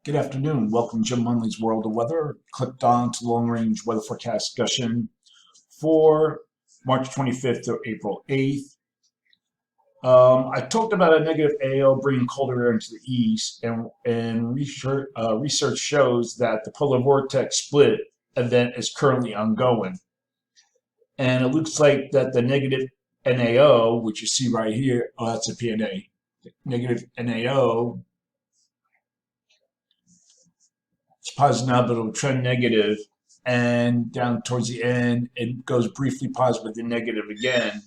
Good afternoon. Welcome to Jim Munley's World of Weather. Clicked on to long-range weather forecast discussion for March 25th to April 8th. I talked about a negative AO bringing colder air into the east, and research shows that the polar vortex split event is currently ongoing. And it looks like that the negative NAO, which you see right here, oh, that's a PNA, negative NAO, it's positive now, but it'll trend negative, and down towards the end, it goes briefly positive, but then negative again,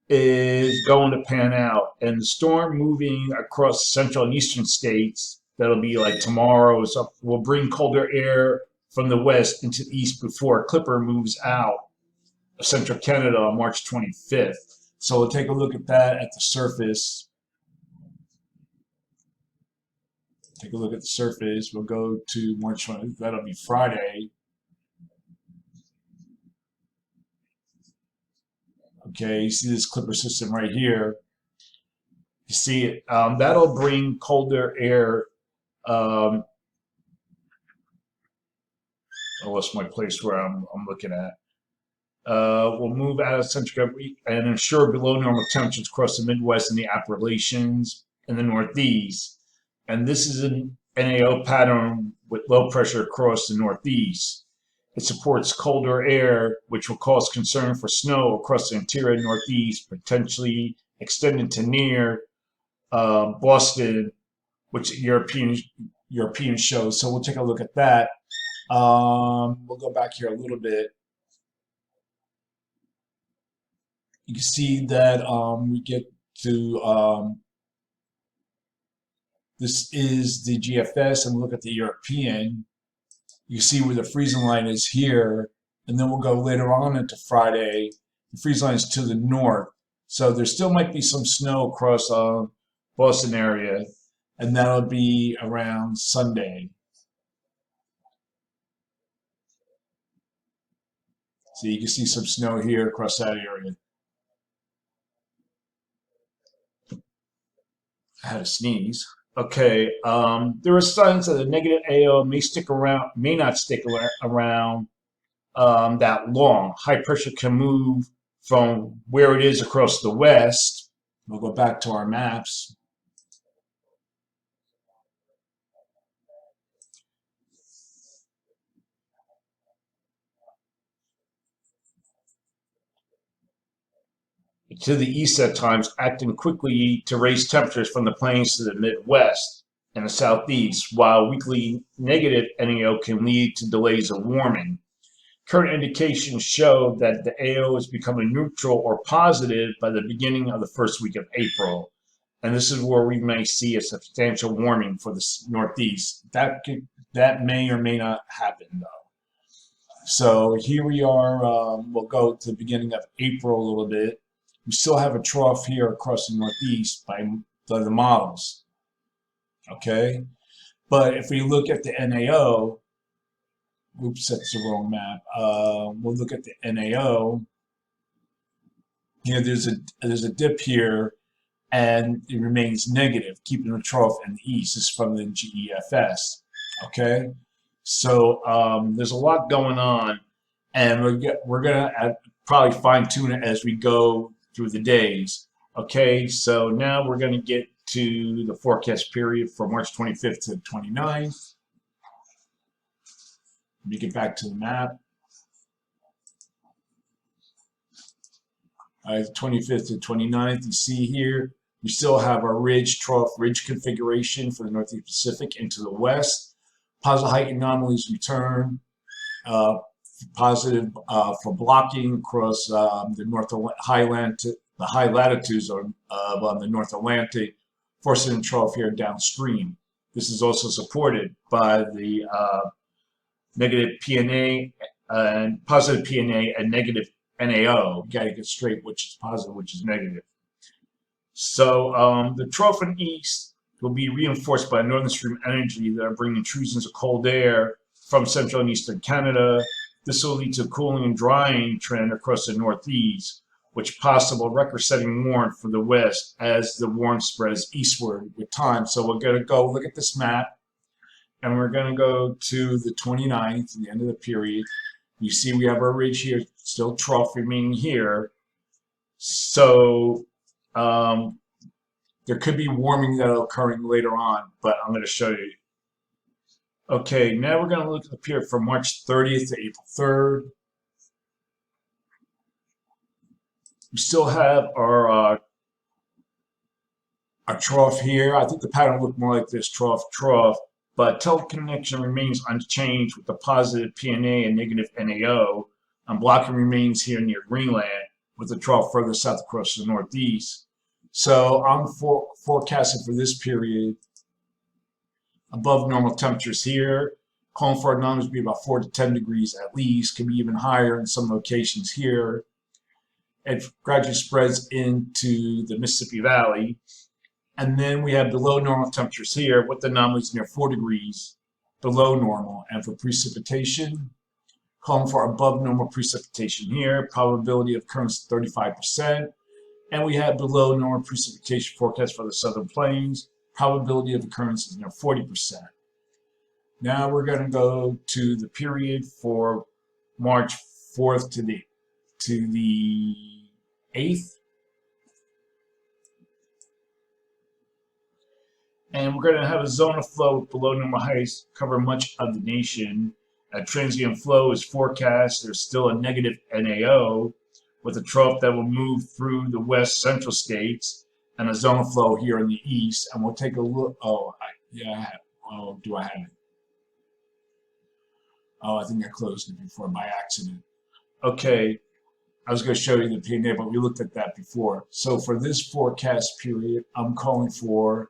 is going to pan out. And the storm moving across central and eastern states, that'll be like tomorrow, so will bring colder air from the west into the east before a clipper moves out of central Canada on March 25th. So we'll take a look at that at the surface. Take a look at the surface. We'll go to March 20th. That'll be Friday. Okay, you see this clipper system right here. You see it. That'll bring colder air. I lost my place where I'm looking at. We'll move out of central and ensure below normal temperatures across the Midwest and the Appalachians and the Northeast. And this is an NAO pattern with low pressure across the Northeast. It supports colder air, which will cause concern for snow across the interior Northeast, potentially extending to near Boston, which European shows. So we'll take a look at that. We'll go back here a little bit. You can see that we get to this is the GFS, and look at the European. You see where the freezing line is here, and then we'll go later on into Friday. The freezing line is to the north, so there still might be some snow across Boston area, and that'll be around Sunday. So you can see some snow here across that area. I had a sneeze. Okay, there are signs that the negative AO may not stick around that long. High pressure can move from where it is across the west. We'll go back to our maps. To the east at times, acting quickly to raise temperatures from the plains to the Midwest and the Southeast, while weekly negative NAO can lead to delays of warming. Current indications show that the AO is becoming neutral or positive by the beginning of the first week of April. And this is where we may see a substantial warming for the Northeast. That may or may not happen, though. So here we are. We'll go to the beginning of April a little bit. We still have a trough here across the Northeast by the models, okay? But if we look at the NAO, oops, that's the wrong map. We'll look at the NAO. Here, there's a dip here, and it remains negative, keeping the trough in the east. This is from the GEFS, okay? So there's a lot going on, and we're gonna probably fine tune it as we go through the days. Okay, so now we're going to get to the forecast period for March 25th to 29th. Let me get back to the map. All right, 25th to 29th, you see here, we still have our trough ridge configuration for the Northeast Pacific into the west. Positive height anomalies return. Positive for blocking across the high latitudes of the North Atlantic, forcing the trough here downstream. This is also supported by the negative PNA and positive PNA and negative NAO. You got to get straight which is positive, which is negative. So the trough in east will be reinforced by northern stream energy that are bringing intrusions of cold air from central and eastern Canada. This will lead to a cooling and drying trend across the Northeast, which possible record-setting warrant for the West as the warrant spreads eastward with time. So we're going to go look at this map, and we're going to go to the 29th, the end of the period. You see we have our ridge here, still trough remaining here. So there could be warming that'll occurring later on, but I'm going to show you. Okay, now we're going to look at the period from March 30th to April 3rd. We still have our trough here. I think the pattern looked more like this, trough, but teleconnection remains unchanged with the positive PNA and negative NAO. Blocking remains here near Greenland with the trough further south across the northeast. So I'm forecasting for this period above normal temperatures here. Calling for anomalies to be about 4 to 10 degrees at least, can be even higher in some locations here. It gradually spreads into the Mississippi Valley. And then we have below normal temperatures here with anomalies near 4 degrees below normal. And for precipitation, calling for above normal precipitation here, probability of occurrence 35%. And we have below normal precipitation forecast for the southern plains, probability of occurrence is near 40%. Now we're going to go to the period for March 4th to the 8th. And we're going to have a zone of flow with below normal heights cover much of the nation. A transient flow is forecast. There's still a negative NAO with a trough that will move through the west central states and a zone of flow here in the east. And we'll take a look. Oh, do I have it? Oh, I think I closed it before by accident. Okay, I was going to show you the PNA, but we looked at that before. So for this forecast period, I'm calling for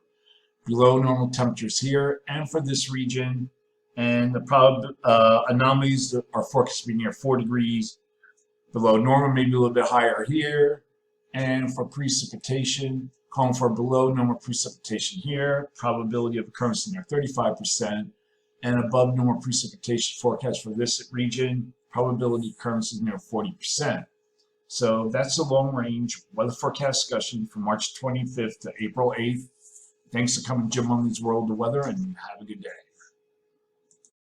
below normal temperatures here and for this region. And the anomalies are forecast to be near 4 degrees below normal, maybe a little bit higher here. And for precipitation, calling for below normal precipitation here, probability of occurrence near 35%, and above normal precipitation forecast for this region, probability of occurrence is near 40%. So that's the long range weather forecast discussion from March 25th to April 8th. Thanks for coming to Jim Munley's World of Weather, and have a good day.